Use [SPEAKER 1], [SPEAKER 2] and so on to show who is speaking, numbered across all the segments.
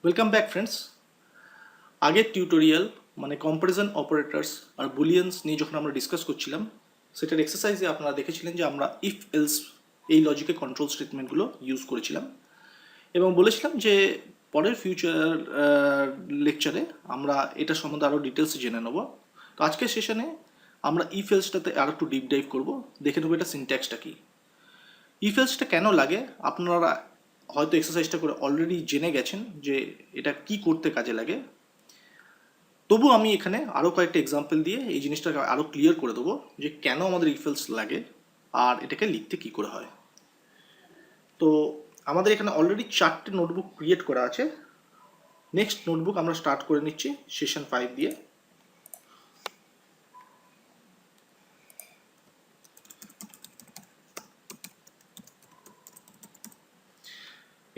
[SPEAKER 1] Welcome back friends. আগের tutorial মানে comparison operators আর বুলিয়ানস নিয়ে যখন আমরা ডিসকাস করছিলাম, সেটার এক্সারসাইজে আপনারা দেখেছিলেন যে আমরা ইফ এলস এই লজিকে কন্ট্রোল স্টেটমেন্টগুলো ইউজ করেছিলাম এবং বলেছিলাম যে পরের ফিউচার লেকচারে আমরা এটা সম্বন্ধে আরও ডিটেলসে জেনে নেব। তো আজকের সেশনে আমরা ইফ এলসটাতে আরও একটু ডিপ ডাইভ করবো, দেখে নেবো এটা সিনট্যাক্সটা কী, ইফ এলসটা কেন লাগে। আপনারা হয়তো এক্সারসাইজটা করে অলরেডি জেনে গেছেন যে এটা কি করতে কাজে লাগে। তবু আমি এখানে আরও কয়েকটা এক্সাম্পল দিয়ে এই জিনিসটাকে আরও ক্লিয়ার করে দেবো যে কেন আমাদের ইফ এলস লাগে আর এটাকে লিখতে কি করে হয়। তো আমাদের এখানে অলরেডি 4টে নোটবুক ক্রিয়েট করা আছে। নেক্সট নোটবুক আমরা স্টার্ট করে নিচ্ছি সেশন 5 দিয়ে।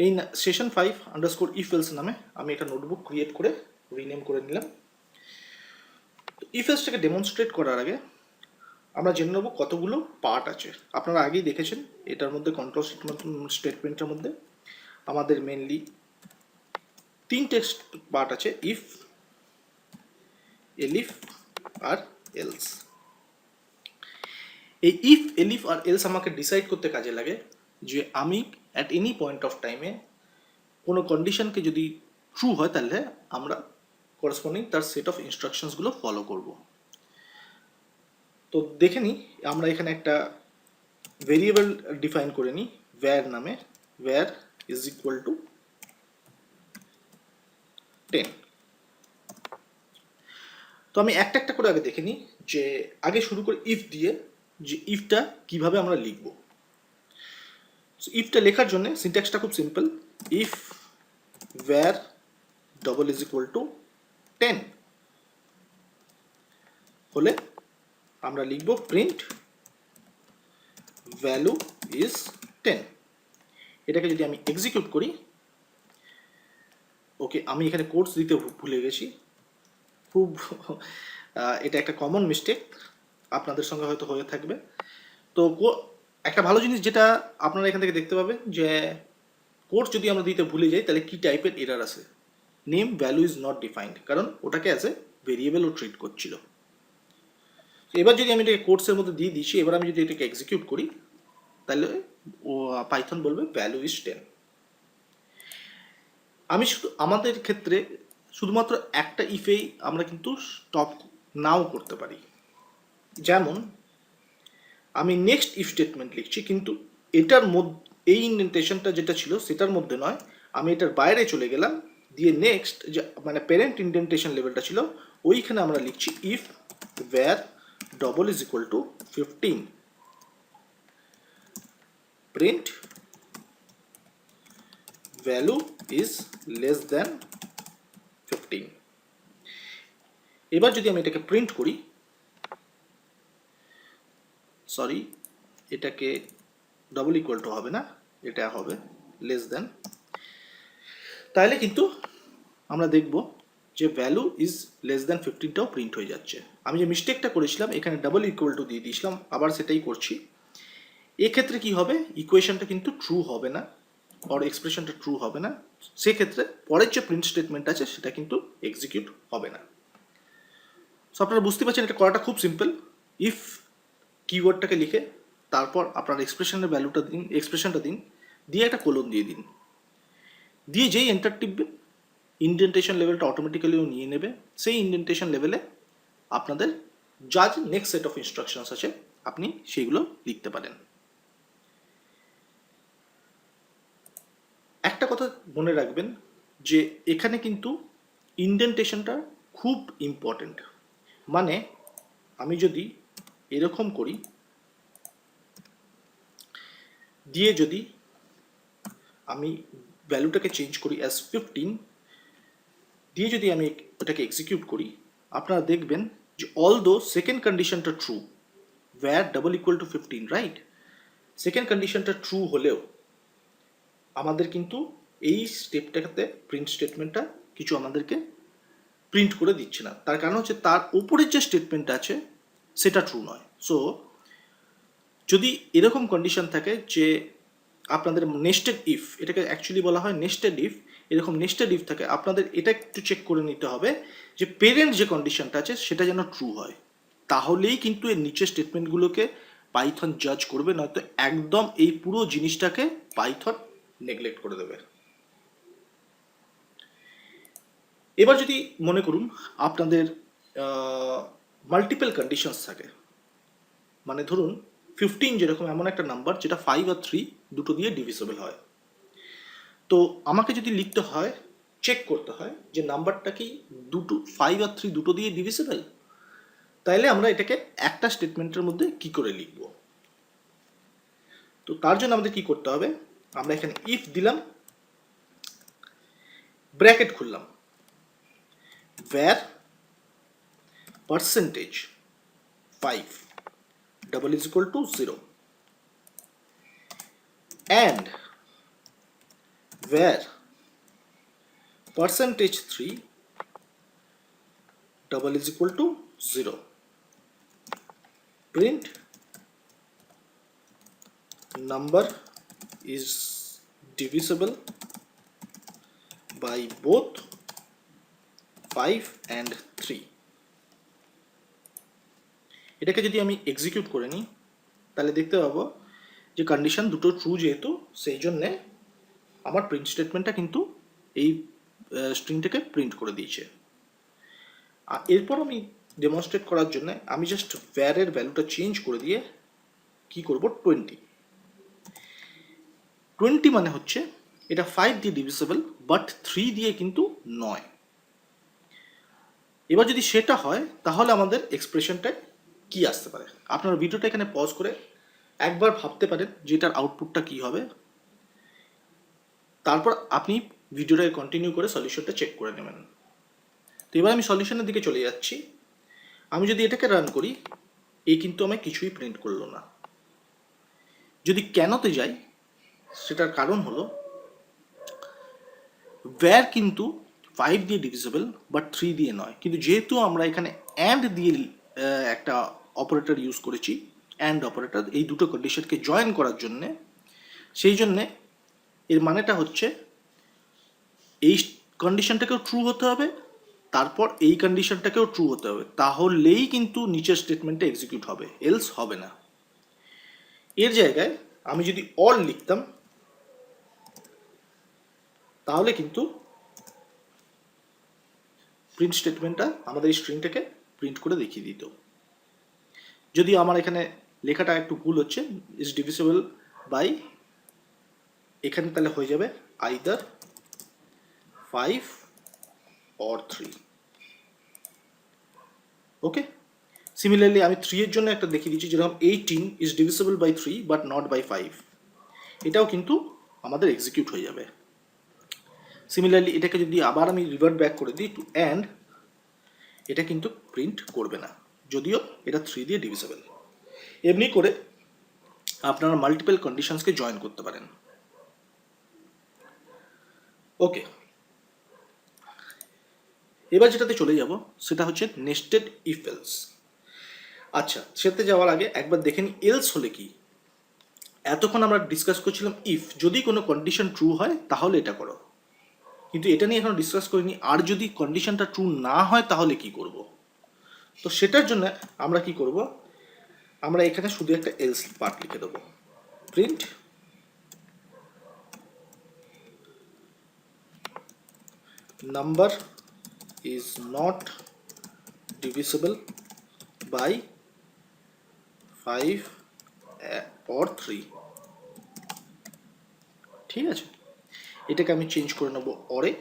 [SPEAKER 1] এই সেশন 5 ইফ এলস নামে আমি একটা নোটবুক ক্রিয়েট করে রিনেম করে নিলাম। ইফ এলসটাকে ডেমনস্ট্রেট করার আগে আমরা জেনে নেব কতগুলো পার্ট আছে। আপনারা আগেই দেখেছেন এটার মধ্যে কন্ট্রোল স্টেটমেন্টের মধ্যে আমাদের মেনলি 3টে পার্ট আছে, ইফ, এলিফ আর এলস। এই ইফ, এলিফ আর এলস আমাকে ডিসাইড করতে কাজে লাগে যে আমি অ্যাট এনি পয়েন্ট অফ টাইমে কোনো কন্ডিশনকে যদি ট্রু হয় তাহলে আমরা করেসপন্ডিং তার সেট অফ ইনস্ট্রাকশনসগুলো ফলো করব। তো দেখে নিই, আমরা এখানে একটা ভেরিয়েবল ডিফাইন করে নিই var নামে, var ইজ ইকুয়াল টু 10। তো আমি একটা একটা করে আগে দেখে নিই যে আগে শুরু করে ইফ দিয়ে যে ইফটা কিভাবে আমরা লিখব। ইফটা লেখার জন্য সিনট্যাক্সটা খুব simple, if var double is equal to 10 হলে আমরা লিখব প্রিন্ট ভ্যালু ইজ 10। এটাকে যদি আমি এক্সিকিউট করি, ওকে আমি এখানে কোডস দিতে ভুলে গেছি, খুব এটা একটা কমন মিস্টেক, আপনাদের সঙ্গে হয়তো হয়ে থাকবে। তো একটা ভালো জিনিস যেটা আপনারা এখান থেকে দেখতে পাবেন যে কোড যদি আমরা দিতে ভুলে যাই তাহলে কি টাইপের এরার আছে, name value is not defined, কারণ ওটাকে অ্যাজ এ ভেরিয়েবল ও ট্রিট করছিল। এবার যদি আমি এটাকে কোডসের মধ্যে দিয়ে দিচ্ছি, এবার আমি যদি এটাকে এক্সিকিউট করি তাহলে ও পাইথন বলবে ভ্যালু ইজ 10। আমি শুধু আমাদের ক্ষেত্রে শুধুমাত্র একটা ইফেই আমরা কিন্তু স্টপ নাও করতে পারি। যেমন আমি নেক্সট ইফ স্টেটমেন্ট লিখছি, কিন্তু এটার মধ্যে এই ইন্ডেন্টেশনটা যেটা ছিল সেটার মধ্যে নয়, আমি এটার বাইরে চলে গেলাম, দিয়ে নেক্সট যে মানে প্যারেন্ট ইন্ডেন্টেশন লেভেলটা ছিল ওইখানে আমরা লিখছি if var double is equal to 15 print value is less than 15। এবার যদি আমি এটাকে প্রিন্ট করি, সরি এটাকে ডবল ইকুয়াল টু হবে না, এটা হবে লেস দ্যান, তাহলে কিন্তু আমরা দেখব যে ভ্যালু ইজ লেস দ্যান 15টাও প্রিন্ট হয়ে যাচ্ছে। আমি যে মিস্টেকটা করেছিলাম এখানে ডাবল ইকুয়াল টু দিয়ে দিয়েছিলাম, আবার সেটাই করছি। এক্ষেত্রে কি হবে, ইকুয়েশনটা কিন্তু ট্রু হবে না, আর এক্সপ্রেশনটা ট্রু হবে না, সেক্ষেত্রে পরের যে প্রিন্ট স্টেটমেন্ট আছে সেটা কিন্তু এক্সিকিউট হবে না। সো আপনারা বুঝতে পারছেন এটা করাটা খুব সিম্পল। ইফ কিওয়ার্ডটাকে লিখে তারপর আপনার এক্সপ্রেশনের ভ্যালুটা দিন, এক্সপ্রেশনটা দিন, দিয়ে একটা কোলন দিয়ে দিন, দিয়ে যেই এন্টার টিপবে ইন্ডেন্টেশন লেভেলটা অটোমেটিক্যালিও নিয়ে নেবে। সেই ইন্ডেন্টেশন লেভেলে আপনাদের যা নেক্সট সেট অফ ইনস্ট্রাকশনস আছে আপনি সেইগুলো লিখতে পারেন। একটা কথা মনে রাখবেন যে এখানে কিন্তু ইন্ডেন্টেশনটা খুব ইম্পর্টেন্ট। মানে আমি যদি এরকম করি, দিয়ে যদি আমি ভ্যালুটাকে চেঞ্জ করি অ্যাজ 15, দিয়ে যদি আমি ওটাকে এক্সিকিউট করি, আপনারা দেখবেন যে অলদো সেকেন্ড কন্ডিশনটা true, var double equal to 15, right, second কন্ডিশনটা ট্রু হলেও আমাদের কিন্তু এই স্টেপটাতে প্রিন্ট স্টেটমেন্টটা কিছু আমাদেরকে প্রিন্ট করে দিচ্ছে না। তার কারণ হচ্ছে তার উপরের যে স্টেটমেন্টটা আছে সেটা ট্রু নয়। সো যদি এরকম কন্ডিশন থাকে যে আপনাদের নেস্টেড ইফ, এটাকে অ্যাকচুয়ালি বলা হয় নেস্টেড ইফ, এরকম নেস্টেড ইফ থাকে, আপনাদের এটা একটু চেক করে নিতে হবে যে পেরেন্ট যে কন্ডিশনটা আছে সেটা যেন ট্রু হয়, তাহলেই কিন্তু এর নিচের স্টেটমেন্টগুলোকে পাইথন জাজ করবে, নয়তো একদম এই পুরো জিনিসটাকে পাইথন নেগলেক্ট করে দেবে। এবার যদি মনে করুন আপনাদের মাল্টিপল কন্ডিশনস থাকে, মানে ধরুন 15 যেরকম এমন একটা নাম্বার যেটা 5 আর 3 দুটো দিয়ে ডিভিসেবল হয়, তো আমাকে যদি লিখতে হয়, চেক করতে হয় যে নাম্বারটা কি 5 আর 3 দুটো দিয়ে ডিভিসেবল, তাইলে আমরা এটাকে একটা স্টেটমেন্টের মধ্যে কি করে লিখব? তো তার জন্য আমাদের কি করতে হবে, আমরা এখানে ইফ দিলাম, ব্র্যাকেট খুললাম, where percentage 5 double is equal to 0 and where percentage 3 double is equal to 0, print number is divisible by both 5 and 3। এটাকে যদি আমি এক্সিকিউট করে নিই তাহলে দেখতে পাবো যে কন্ডিশন দুটো ট্রু, যেহেতু সেই জন্যে আমার প্রিন্ট স্টেটমেন্টটা কিন্তু এই স্ট্রিংটাকে প্রিন্ট করে দিয়েছে। আর এরপর আমি ডেমনস্ট্রেট করার জন্য আমি জাস্ট ভ্যারের ভ্যালুটা চেঞ্জ করে দিয়ে কি করব, 20 মানে হচ্ছে এটা 5 দিয়ে ডিভিসেবল বাট 3 দিয়ে কিন্তু নয়। এবার যদি সেটা হয় তাহলে আমাদের এক্সপ্রেশনটা কি আসতে পারে, আপনার ভিডিওটা এখানে পজ করে একবার ভাবতে পারেন যে এটার আউটপুটটা কি হবে, তারপর আপনি ভিডিওটাকে কন্টিনিউ করে সলিউশনটা চেক করে নেবেন। তো এবার আমি সলিউশনের দিকে চলে যাচ্ছি। আমি যদি এটাকে রান করি, এই কিন্তু আমায় কিছুই প্রিন্ট করলো না। যদি কেনতে যাই, সেটার কারণ হলো where কিন্তু 5 দিয়ে ডিভিজিবল বাট 3 দিয়ে নয়, কিন্তু যেহেতু আমরা এখানে অ্যান্ড দিয়ে একটা অপারেটর ইউজ করেছি, অ্যান্ড অপারেটর এই দুটো কন্ডিশনকে জয়েন করার জন্যে, সেই জন্যে এর মানেটা হচ্ছে এই কন্ডিশনটাকেও ট্রু হতে হবে, তারপর এই কন্ডিশনটাকেও ট্রু হতে হবে, তাহলেই কিন্তু নিচের স্টেটমেন্টটা এক্সিকিউট হবে, এলস হবে না। এর জায়গায় আমি যদি অল লিখতাম তাহলে কিন্তু প্রিন্ট স্টেটমেন্টটা আমাদের এই স্ট্রিংটাকে প্রিন্ট করে দেখিয়ে দিত। যদি আমার এখানে লেখাটা একটু ভুল হচ্ছে, ইজ ডিভিসেবল বাই, এখানে তাহলে হয়ে যাবে আইদার 5 or 3। ওকে, সিমিলারলি আমি 3 এর জন্য একটা দেখিয়ে দিচ্ছি, যেরকম 18 is divisible by 3 but not by 5, এটাও কিন্তু আমাদের এক্সিকিউট হয়ে যাবে। সিমিলারলি এটাকে যদি আবার আমি রিভার্ট ব্যাক করে দিই টু অ্যান্ড, এটা কিন্তু প্রিন্ট করবে না, যদিও এটা 3 দিয়ে ডিভিসেবল। এমনি করে আপনারা মাল্টিপল কন্ডিশনসকে জয়েন করতে পারেন। ওকে, এবার যেটাতে চলে যাব সেটা হচ্ছে নেস্টেড ইফ এলস। আচ্ছা, সেটাতে যাওয়ার আগে একবার দেখে নিই এলস হলে কি। এতক্ষণ আমরা ডিসকাস করছিলাম ইফ, যদি কোনো কন্ডিশন ট্রু হয় তাহলে এটা করো, কিন্তু এটা নিয়ে এখন ডিসকাস করিনি আর যদি কন্ডিশনটা ট্রু না হয় তাহলে কি করব। তো সেটার জন্য আমরা কি করব, আমরা এখানে শুধু একটা এলস পার্ট লিখে দেবো, print number is not divisible by 5 or 3। ঠিক আছে, এটাকে আমি চেঞ্জ করে নেব অরে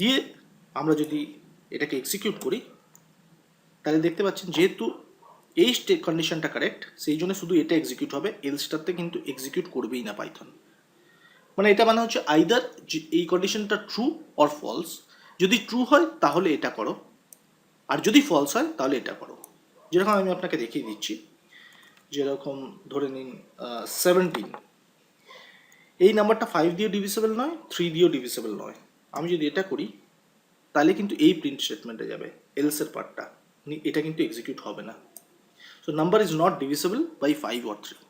[SPEAKER 1] দিয়ে। আমরা যদি এটাকে এক্সিকিউট করি তাহলে দেখতে পাচ্ছেন যেহেতু এই কন্ডিশনটা কারেক্ট, সেই জন্য শুধু এটা এক্সিকিউট হবে, এলসটাতে কিন্তু এক্সিকিউট করবেই না পাইথন। মানে এটা মানে হচ্ছে আইদার এই কন্ডিশনটা ট্রু অর ফলস, যদি ট্রু হয় তাহলে এটা করো, আর যদি ফলস হয় তাহলে এটা করো। যেরকম আমি আপনাকে দেখিয়ে দিচ্ছি, যেরকম ধরে নিন 17, এই নাম্বারটা 5 দিয়ে ডিভিসেবল নয়, 3 দিয়েও ডিভিসেবল নয়। আমি যদি এটা করি তাহলে কিন্তু এই প্রিন্ট স্টেটমেন্টে যাবে, এলসের পার্টটা, এটা কিন্তু এক্সিকিউট হবে না। So number is not divisible by 5 or 3।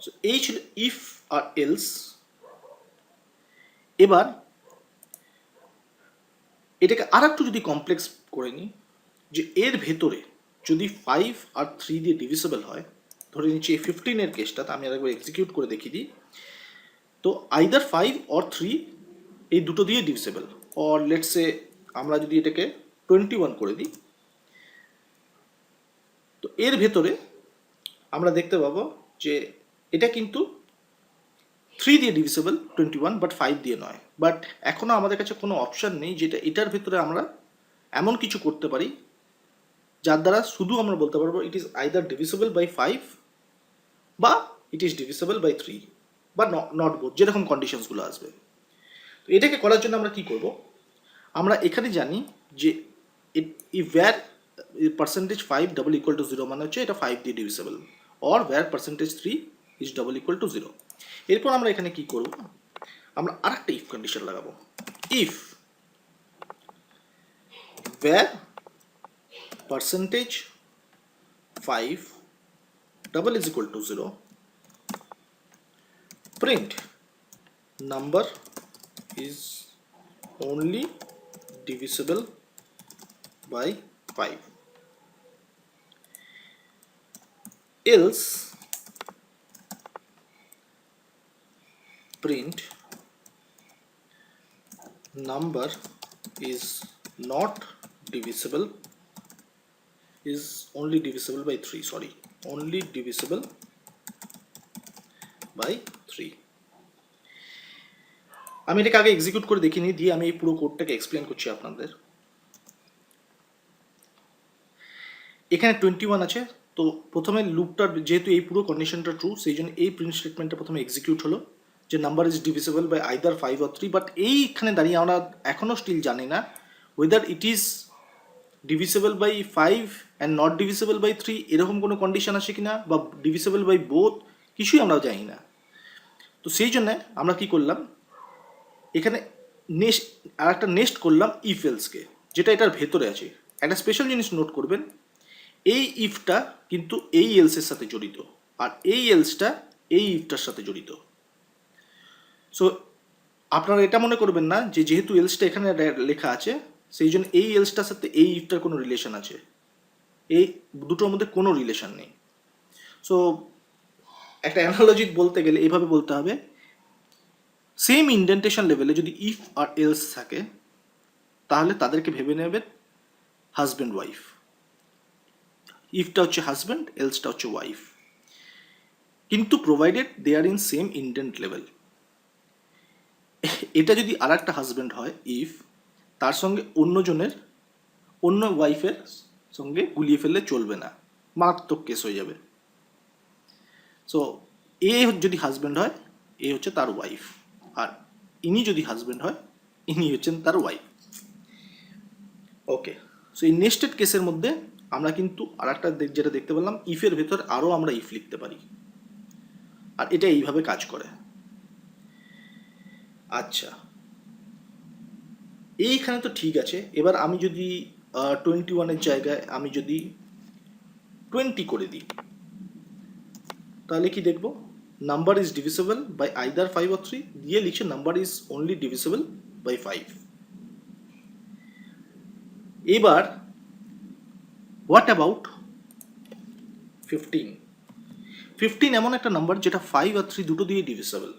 [SPEAKER 1] So এই ছিল ইফ আর এলস এবার এটাকে আর একটু যদি কমপ্লেক্স করে নিই, যে এর ভেতরে যদি 5 আর 3 দিয়ে ডিভিসেবল হয়, ধরে নিচ্ছি এই 15-এর কেসটা আমি আরেকবার এক্সিকিউট করে দেখিয়ে দিই। তো আইদার 5 অর 3 এই দুটো দিয়ে ডিভিসেবল, অর লেটস সে আমরা যদি এটাকে 21 করে দিই, তো এর ভেতরে আমরা দেখতে পাবো যে এটা কিন্তু 3 দিয়ে ডিভিসেবল 21, বাট 5 দিয়ে নয়। বাট এখনো আমাদের কাছে কোনো অপশান নেই যেটা এটার ভেতরে আমরা এমন কিছু করতে পারি যার দ্বারা শুধু আমরা বলতে পারবো it is either divisible by 5 বা ইট ইজ ডিভিসেবল বাই 3 বা নট বোথ, যেরকম কন্ডিশনসগুলো আসবে। তো এটাকে করার জন্য আমরা কি করব, আমরা এখানে জানি যে where percentage 5 double equal to 0 মানে হচ্ছে এটা 5 দিয়ে divisible, or where percentage 3 is double equal to 0। এরপর আমরা এখানে কি করব, আমরা আরেকটা ইফ কন্ডিশন লাগাবো। If where percentage 5 double is equal to 0, print number is only divisible by 5, else print number is not divisible, is only divisible by 3, sorry, only divisible by 3। আমি এটাকে আগে এক্সিকিউট করে দেখিনি, দিয়ে আমি এই পুরো কোডটাকে এক্সপ্লেন করছি আপনাদের। এখানে 21 আছে, তো প্রথমে লুপটার যেহেতু এই পুরো কন্ডিশনটা ট্রু, সেই জন্য এই প্রিন্ট স্টেটমেন্টটা প্রথমে এক্সিকিউট হলো যে number is divisible by either 5 or 3। But এইখানে দাঁড়িয়ে আমরা এখনও স্টিল জানি না whether it is divisible by 5 and not divisible by 3, এরকম কোনো কন্ডিশন আছে কিনা, বা ডিভিসেবল বাই বোথ, কিছুই আমরা জানি না। তো সেই জন্য আমরা কি করলাম, এখানে নেক্সট আর একটা নেক্সট করলাম ইফ এলসকে, যেটা এটার ভেতরে আছে। একটা স্পেশাল জিনিস নোট করবেন, এই ইফটা কিন্তু এই এলসের সাথে জড়িত, আর এই এলসটা এই ইফটার সাথে জড়িত। সো আপনারা এটা মনে করবেন না যে যেহেতু এলসটা এখানে লেখা আছে সেই জন্য এই এলসটার সাথে এই ইফটার কোনো রিলেশন আছে, এই দুটোর মধ্যে কোনো রিলেশন নেই। সো একটা অ্যানালজি বলতে গেলে এইভাবে বলতে হবে, সেম ইন্ডেন্টেশন লেভেলে যদি ইফ আর এলস থাকে তাহলে তাদেরকে ভেবে নেবে হাজব্যান্ড ওয়াইফ। ইফটা হচ্ছে হাজব্যান্ড, এলসটা হচ্ছে ওয়াইফ, কিন্তু provided they are in same indent level. এটা যদি আর একটা হাজব্যান্ড হয় ইফ, তার সঙ্গে অন্য ওয়াইফের সঙ্গে গুলিয়ে ফেললে চলবে না, মারাত্মক কেস হয়ে যাবে। সো এ যদি হাজব্যান্ড হয়, এ হচ্ছে তার ওয়াইফ, আর ইনি যদি হাজব্যান্ড হয়, ইনি হচ্ছেন তার ওয়াইফ। ওকে, সো এই নেক্সটেড কেসের মধ্যে আমরা কিন্তু আর একটা যেটা দেখতে পেলাম, ইফের ভেতর আরও আমরা ইফ লিখতে পারি, আর এটা এইভাবে কাজ করে। আচ্ছা, এইখানে তো ঠিক আছে। এবার আমি যদি 21-এর জায়গায় আমি যদি 20 করে দিই, তাহলে কি দেখব, number is divisible by either 5 or 3, দিয়ে লিখছে number is only divisible by 5। এবার হোয়াট অ্যাবাউট 15? 15 এমন একটা নাম্বার যেটা 5 আর 3 দুটো দিয়ে ডিভিসেবল।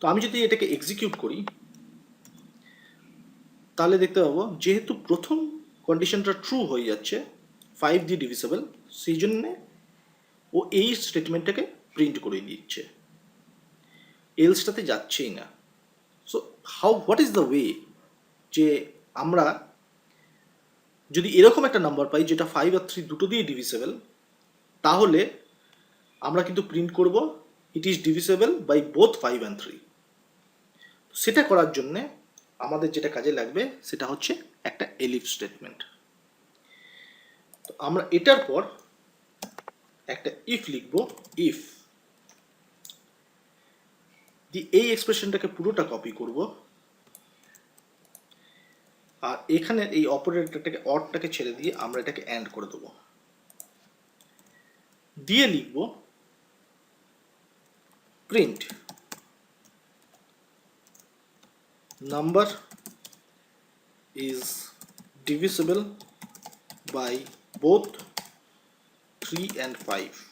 [SPEAKER 1] তো আমি যদি এটাকে এক্সিকিউট করি তাহলে দেখতে পাবো যেহেতু প্রথম কন্ডিশনটা ট্রু হয়ে যাচ্ছে 5 দিয়ে ডিভিসেবল, সেই জন্যে ও এই স্টেটমেন্টটাকে প্রিন্ট করে দিচ্ছে, এলসটাতে যাচ্ছেই না। So what is the way, যে আমরা যদি এরকম একটা নাম্বার পাই যেটা 5 আর 3 দুটো দিয়ে ডিভিসেবল, তাহলে আমরা কিন্তু প্রিন্ট করব it is divisible by both 5 and 3। সেটা করার জন্যে আমাদের যেটা কাজে লাগবে সেটা হচ্ছে একটা এলিফ স্টেটমেন্ট। তো আমরা এটার পর একটা ইফ লিখব, ইফ দি এই এক্সপ্রেশনটাকে পুরোটা কপি করব, আর এখানে এই অপারেটরটাকে অরটাকে ছেড়ে দিয়ে আমরা এটাকে অ্যান্ড করে দেবো, দিয়ে লিখব print number is divisible by both 3 and 5.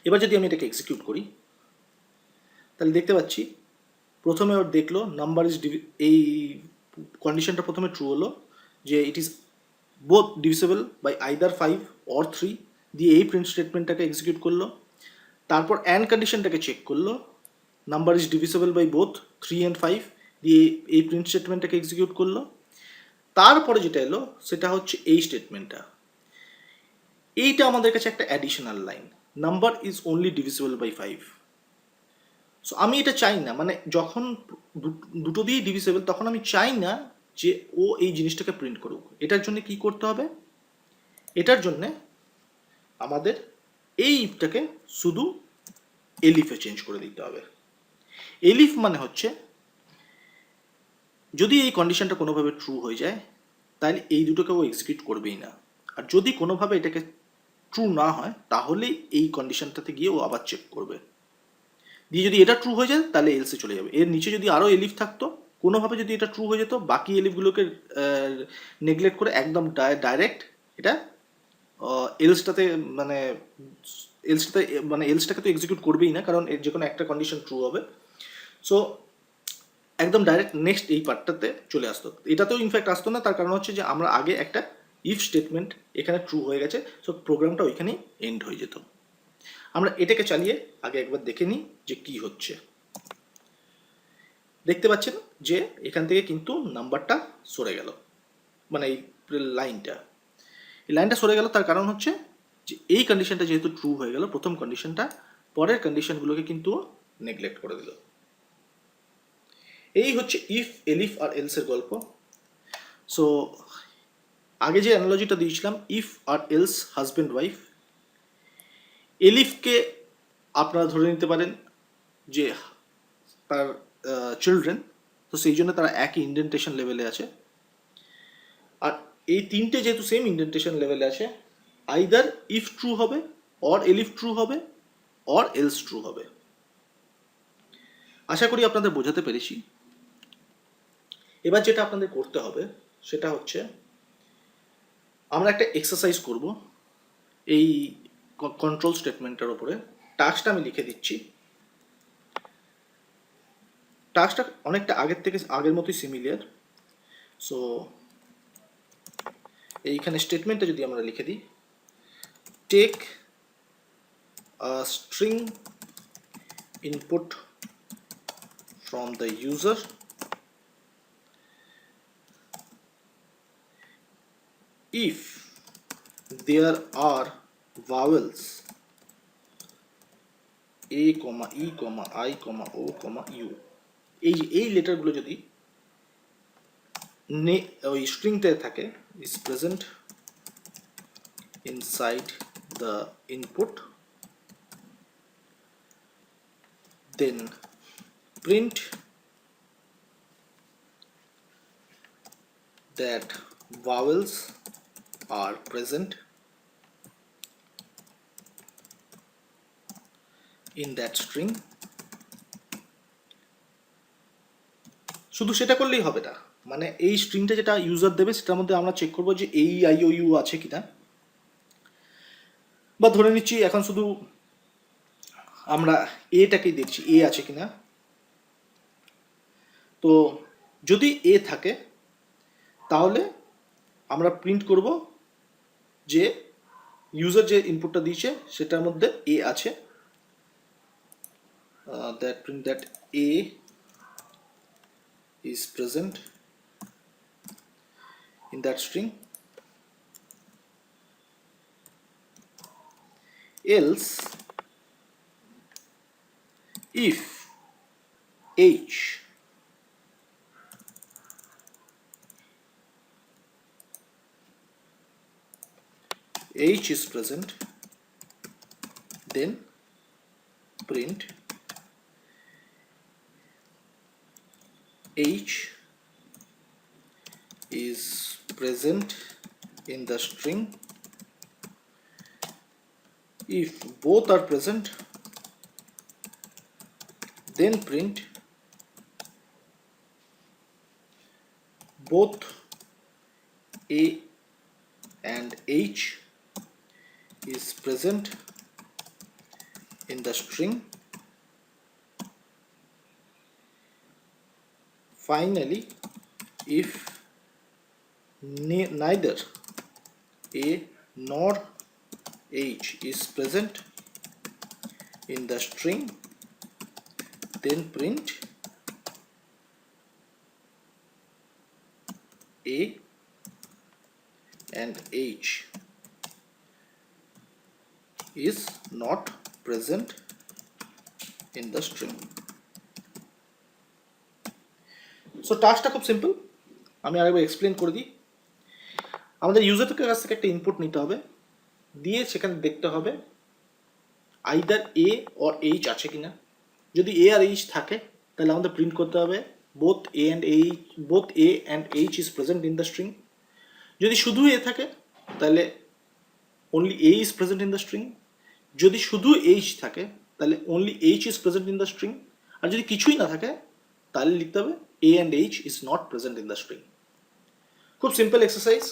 [SPEAKER 1] এবার যদি আমি এটাকে এক্সিকিউট করি তাহলে দেখতে পাচ্ছি প্রথমে ওর দেখলো নাম্বার ইজ এই কন্ডিশনটা প্রথমে ট্রু হলো যে it is both divisible by either 5 or 3 দিয়ে এই প্রিন্ট স্টেটমেন্টটাকে এক্সিকিউট করলো। তারপর অ্যান্ড কন্ডিশনটাকে চেক করলো, number is divisible by both 3 and 5 দিয়ে এই প্রিন্ট স্টেটমেন্টটাকে এক্সিকিউট করলো। তারপরে যেটা এলো সেটা হচ্ছে এই স্টেটমেন্টটা, এইটা আমাদের কাছে একটা additional line, number is only divisible by 5। So আমি এটা চাই না, মানে যখন দুটো দিয়েই ডিভিসেবল তখন আমি চাই না যে ও এই জিনিসটাকে প্রিন্ট করুক। এটার জন্য কি করতে হবে, এটার জন্য আমাদের এই ইফটাকে শুধু এলিফে চেঞ্জ করে দিতে হবে। এলিফ মানে হচ্ছে যদি এই কন্ডিশনটা কোনোভাবে ট্রু হয়ে যায় তাহলে এই দুটোকে ও এক্সিকিউট করবেই না, আর যদি কোনোভাবে এটাকে ট্রু না হয় তাহলে এই কন্ডিশনটাতে গিয়ে ও আবার চেক করবে, দিয়ে যদি এটা ট্রু হয়ে যায় তাহলে এলসে চলে যাবে। এর নিচে যদি আরও এলিফ থাকতো, কোনোভাবে যদি এটা ট্রু হয়ে যেত বাকি এলিফগুলোকে নেগলেক্ট করে একদম ডাইরেক্ট এটা এলসটাতে মানে এলসটাকে তো এক্সিকিউট করবেই না, কারণ এর যে কোনো একটা কন্ডিশন ট্রু হবে। সো একদম ডাইরেক্ট নেক্সট এই পার্টটাতে চলে আসতো। এটাতেও ইনফ্যাক্ট আসতো না, তার কারণ হচ্ছে যে আমরা আগে একটা ইফ স্টেটমেন্ট এখানে ট্রু হয়ে গেছে, সো প্রোগ্রামটা ওইখানেই এন্ড হয়ে যেত। আমরা এটাকে চালিয়ে আগে একবার দেখে নিই যে কি হচ্ছে। দেখতে পাচ্ছেন যে এখান থেকে কিন্তু নাম্বারটা সরে গেল, মানে এই লাইনটা সরে গেল। তার কারণ হচ্ছে যে এই কন্ডিশনটা যেহেতু ট্রু হয়ে গেল প্রথম কন্ডিশনটা, পরের কন্ডিশনগুলোকে কিন্তু নেগলেক্ট করে দিল। এই হচ্ছে ইফ, এলিফ আর এলসের গল্প। সো আগে যে অ্যানালজিটা দিয়েছিলাম if or else husband wife, এলিফকে আপনারা ধরে নিতে পারেন যে তার চিলড্রেন, তো সেই জন্য তারা একই ইন্ডেন্টেশন লেভেলে আছে। আর এই তিনটে যেহেতু সেম ইন্ডেন্টেশন লেভেলে আছে, আইদার ইফ ট্রু হবে, অর এলিফ ট্রু হবে, অর এলস ট্রু হবে। আশা করি আপনাদের বোঝাতে পেরেছি। এবার যেটা আপনাদের করতে হবে সেটা হচ্ছে আমরা একটা এক্সারসাইজ করব এই কন্ট্রোল স্টেটমেন্টের ওপরে। টাস্কটা আমি লিখে দিচ্ছি। টাস্কটা অনেকটা আগের মতোই সিমিলার। সো এইখানে স্টেটমেন্টটা যদি আমরা লিখে দিই, take a string input from the user if there are vowels a, e, I, o, u, এই লেটারগুলো যদি ওই স্ট্রিংটায় থাকে is present inside the input, then print that vowels are present in that string। শুধু সেটা করলেই হবে না, মানে এই স্ট্রিংটা যেটা ইউজার দেবে সেটার মধ্যে আমরা চেক করবো যে এই IOU আছে কিনা, বা ধরে নিচ্ছি এখন শুধু আমরা এটাকেই দেখছি এ আছে কিনা। তো যদি এ থাকে তাহলে আমরা প্রিন্ট করব যে ইউজার যে ইনপুটটা দিয়েছে সেটার মধ্যে এ আছে, that print that a is present in that string, else if h is present, then print h is present in the string. If both are present, then print both A and H is present in the string. Finally, if neither A nor H is present in the string, then print A and H is not present in the string. So টাস্কটা খুব simple, আমি আরেকবার explain করে দিই। আমাদের ইউজারের কাছ থেকে একটা ইনপুট নিতে হবে, দিয়ে সেখানে দেখতে হবে আইদার এ অর এইচ আছে কিনা। যদি এ আর এইচ থাকে তাহলে আমাদের প্রিন্ট করতে হবে both A and H is present in the string. যদি শুধু এ থাকে তাহলে only A is present in the string. যদি শুধু H থাকে তাহলে only H is present in the string. আর যদি কিছুই না থাকে তাহলে লিখতে হবে A and H is not present in the string. খুব সিম্পল এক্সারসাইজ।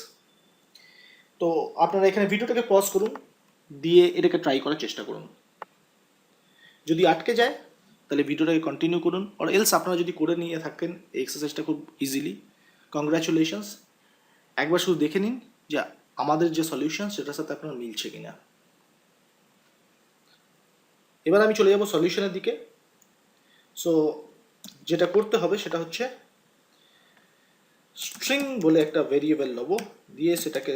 [SPEAKER 1] তো আপনারা এখানে ভিডিওটাকে পজ করুন, দিয়ে এটাকে ট্রাই করার চেষ্টা করুন। যদি আটকে যায় তাহলে ভিডিওটাকে কন্টিনিউ করুন, আর এলস আপনারা যদি করে নিয়ে থাকেন এই এক্সারসাইজটা খুব ইজিলি, কংগ্রাচুলেশনস। একবার শুধু দেখে নিন যে আমাদের যে সলিউশন সেটার সাথে আপনার মিলছে কিনা। এবার আমি চলে যাব সলিউশনের দিকে। সো যেটা করতে হবে সেটা হচ্ছে স্ট্রিং বলে একটা ভেরিয়েবল নেব, দিয়ে সেটাকে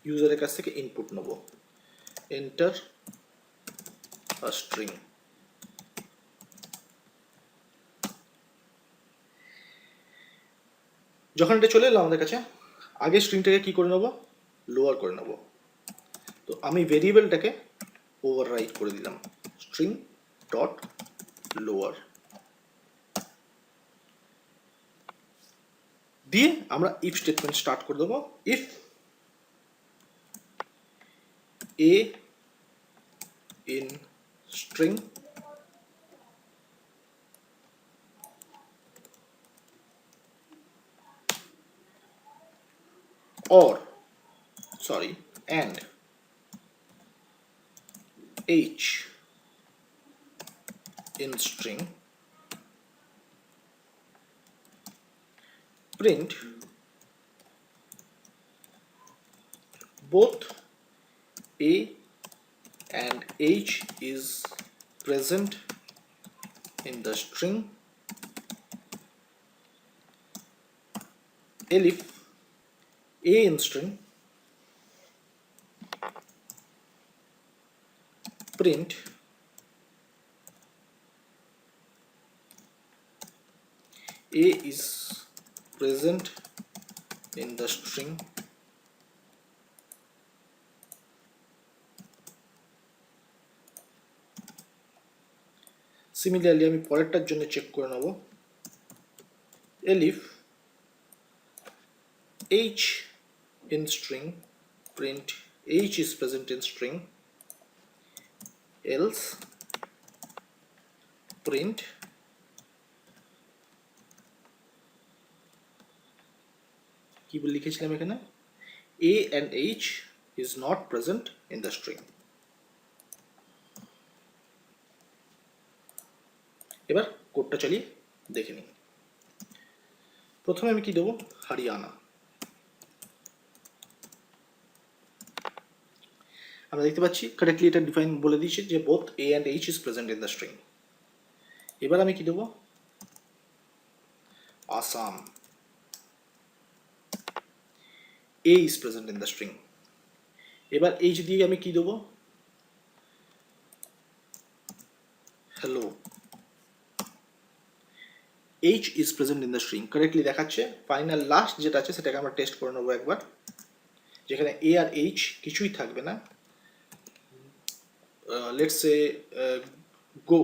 [SPEAKER 1] ইউজারের কাছ থেকে ইনপুট নেব, এন্টার আ স্ট্রিং। যখন এটা চলে এলো আমাদের কাছে, আগে স্ট্রিংটাকে কি করে নেব, লোয়ার করে নেব। তো আমি ভেরিয়েবলটাকে ওভাররাইট করে দিলাম, স্ট্রিং ডট লোয়ার, দিয়ে আমরা ইফ স্টেটমেন্ট স্টার্ট করে দেবো। If a in string and H in string, print both A and H is present in the string, elif A in string, print A is present in the string, similarly আমি পরেরটার জন্য check করে নেব, elif H in string, print H is present in string, else print কি বলে লিখেছিলাম এখানে, A and H is not present in the string. এবার কোডটা চালিয়ে দেখে নিই। প্রথমে আমি কি দেবো, হরিয়ানা। আমরা দেখতে পাচ্ছি কারেক্টলি এটা ডিফাইন বলে দিয়েছে যে both A and H is present in the string. এবার আমি কি দেবো, Assam, A is present in the string. এবার H দিয়ে আমি কি দেবো, hello, H is present in the string, correctly দেখাচ্ছে। ফাইনাল লাস্ট যেটা আছে সেটাকে আমরা টেস্ট করে নেবো একবার, যেখানে A আর H কিছুই থাকবে না। লেটস সে গো,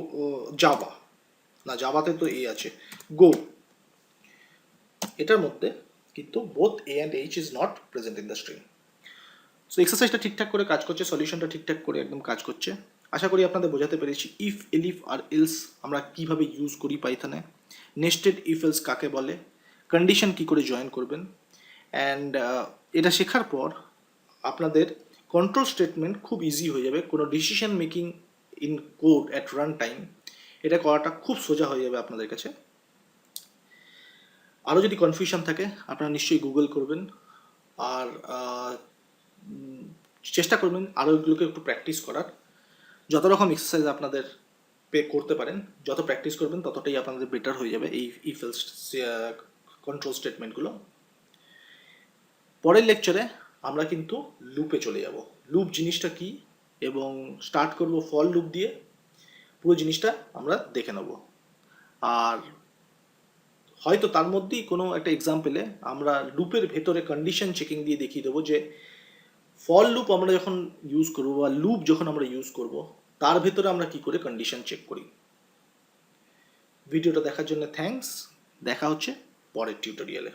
[SPEAKER 1] জাভা না, জাভাতে তো A আছে, গো, এটার মধ্যে কিন্তু both A and H is not present in the string. So এক্সারসাইজটা ঠিকঠাক করে কাজ করছে, সলিউশনটা ঠিকঠাক করে একদম কাজ করছে। আশা করি আপনাদের বোঝাতে পেরেছি ইফ, এলিফ আর এলস আমরা কিভাবে ইউজ করি পাইথনে, নেস্টেড ইফ এলস কাকে বলে, কন্ডিশন কি করে জয়েন করবেন, অ্যান্ড এটা শেখার পর আপনাদের কন্ট্রোল স্টেটমেন্ট খুব ইজি হয়ে যাবে। কোনো decision making in code at run time এটা করাটা খুব সোজা হয়ে যাবে আপনাদের কাছে। আরও যদি কনফিউশন থাকে আপনারা নিশ্চয়ই গুগল করবেন, আর চেষ্টা করবেন আরও এগুলোকে একটু প্র্যাকটিস করার। যত রকম এক্সারসাইজ আপনাদের করতে পারেন, যত প্র্যাকটিস করবেন ততটাই আপনাদের বেটার হয়ে যাবে এই ইফ এলস কন্ট্রোল স্টেটমেন্টগুলো। পরের লেকচারে আমরা কিন্তু লুপে চলে যাব। লুপ জিনিসটা কি এবং স্টার্ট করব ফল লুপ দিয়ে, পুরো জিনিসটা আমরা দেখে নেব। আর হয়তো তার মধ্যেই কোনো একটা এক্সাম্পলে আমরা লুপের ভেতরে কন্ডিশন চেকিং দিয়ে দেখিয়ে দেবো যে ফল লুপ আমরা যখন ইউজ করবো বা লুপ যখন আমরা ইউজ করব তার ভেতরে আমরা কি করে কন্ডিশন চেক করি। ভিডিওটা দেখার জন্য থ্যাঙ্কস। দেখা হচ্ছে পরের টিউটোরিয়ালে।